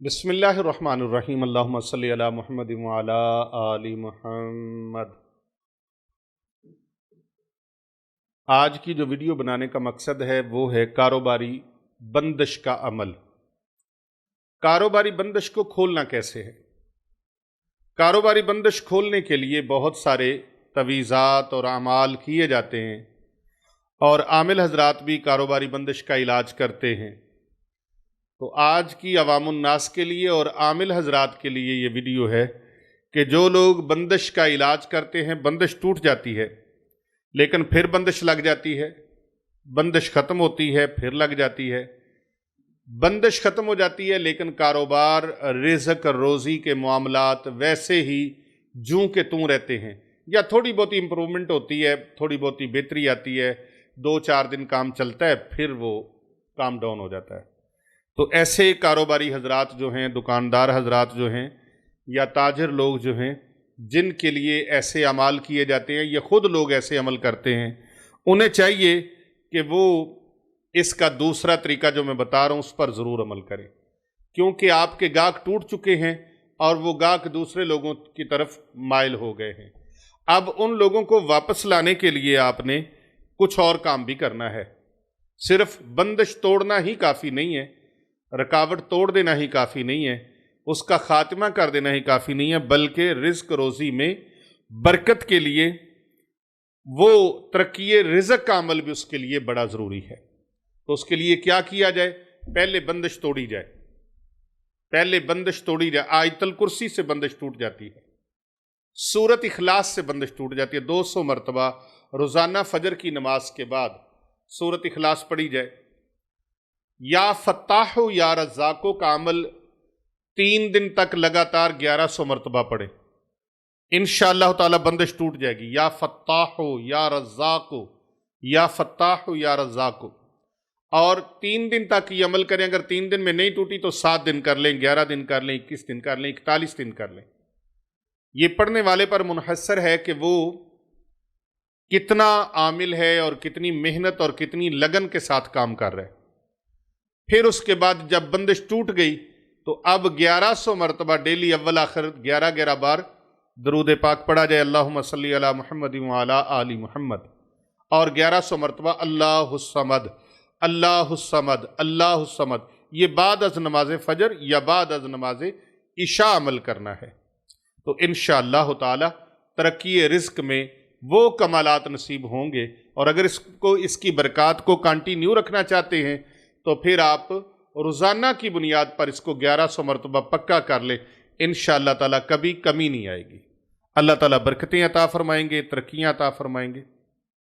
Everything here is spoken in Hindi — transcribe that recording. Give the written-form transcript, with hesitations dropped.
बिस्मिल्लाहिर्रहमानिर्रहीम अल्लाहुम्मा सल्ली अला मुहम्मद व अला आलि मुहम्मद। आज की जो वीडियो बनाने का मकसद है वो है कारोबारी बंदिश का अमल। कारोबारी बंदिश को खोलना कैसे है। कारोबारी बंदिश खोलने के लिए बहुत सारे तवीज़ात और अमाल किए जाते हैं और आमिल हजरात भी कारोबारी बंदिश का इलाज करते हैं। तो आज की अवामुन्नास के लिए और आमिल हजरात के लिए ये वीडियो है कि जो लोग बंदिश का इलाज करते हैं, बंदिश टूट जाती है लेकिन फिर बंदिश लग जाती है, बंदिश ख़त्म होती है फिर लग जाती है, बंदिश ख़त्म हो जाती है लेकिन कारोबार, रिज़्क, रोज़ी के मामलात वैसे ही जूं के तूं रहते हैं या थोड़ी बहुत इम्प्रूवमेंट होती है, थोड़ी बहुत बेहतरी आती है, 2-4 दिन काम चलता है फिर वो काम डाउन हो जाता है। तो ऐसे कारोबारी हजरात जो हैं, दुकानदार हजरात जो हैं या ताजिर लोग जो हैं, जिनके लिए ऐसे अमाल किए जाते हैं या ख़ुद लोग ऐसे अमल करते हैं, उन्हें चाहिए कि वो इसका दूसरा तरीका जो मैं बता रहा हूँ उस पर ज़रूर अमल करें, क्योंकि आपके गाहक टूट चुके हैं और वो गाहक दूसरे लोगों की तरफ माइल हो गए हैं। अब उन लोगों को वापस लाने के लिए आपने कुछ और काम भी करना है। सिर्फ बंदिश तोड़ना ही काफ़ी नहीं है, रुकावट तोड़ देना ही काफ़ी नहीं है, उसका ख़ात्मा कर देना ही काफ़ी नहीं है, बल्कि रिज़्क रोज़ी में बरकत के लिए वो तरक्की रिज़्क का अमल भी उसके लिए बड़ा ज़रूरी है। तो उसके लिए क्या किया जाए? पहले बंदिश तोड़ी जाए, पहले बंदिश तोड़ी जाए। आयतुल कुर्सी से बंदिश टूट जाती है, सूरत इखलास से बंदिश टूट जाती है। 200 मरतबा रोज़ाना फजर की नमाज के बाद सूरत इखलास पढ़ी जाए। या फत्ताहु या रज़्ज़ाक़ो का अमल 3 दिन तक लगातार 1100 मरतबा पढ़े, इंशाअल्लाह ताला बंदिश टूट जाएगी। या फत्ताहु या रज़्ज़ाक़ो, या फत्ताहु या रज़्ज़ाक़ो। और 3 दिन तक ये अमल करें। अगर 3 दिन में नहीं टूटी तो 7 दिन कर लें, 11 दिन कर लें, 21 दिन कर लें, 41 दिन कर लें। ये पढ़ने वाले पर मुनहसर है कि वो कितना आमिल है और कितनी मेहनत और कितनी लगन के साथ काम कर रहा है। फिर उसके बाद जब बंदिश टूट गई तो अब 1100 मरतबा डेली अव्वल आखिर 11-11 बार दरूद पाक पढ़ा जाए, अल्लाहुम्मा सल्ली अला मुहम्मद व अला आलि मुहम्मद। और 1100 मरतबा अल्लाहुस्समद अल्लाहुस्समद अल्लाहुस्समद। ये बाद अज़ नमाज फ़जर या बाद अज़ नमाज इशा अमल करना है। तो इंशाअल्लाह ताला तरक्की रिज़्क में वो कमालात नसीब होंगे। और अगर इसको, इसकी बरक़ात को कंटिन्यू रखना चाहते हैं तो फिर आप रोज़ाना की बुनियाद पर इसको 1100 मरतबा पक्का कर ले, इंशाअल्लाह ताला कभी कमी नहीं आएगी। अल्लाह ताला बरकतें अता फरमाएंगे, तरक्कियाँ अता फरमाएंगे।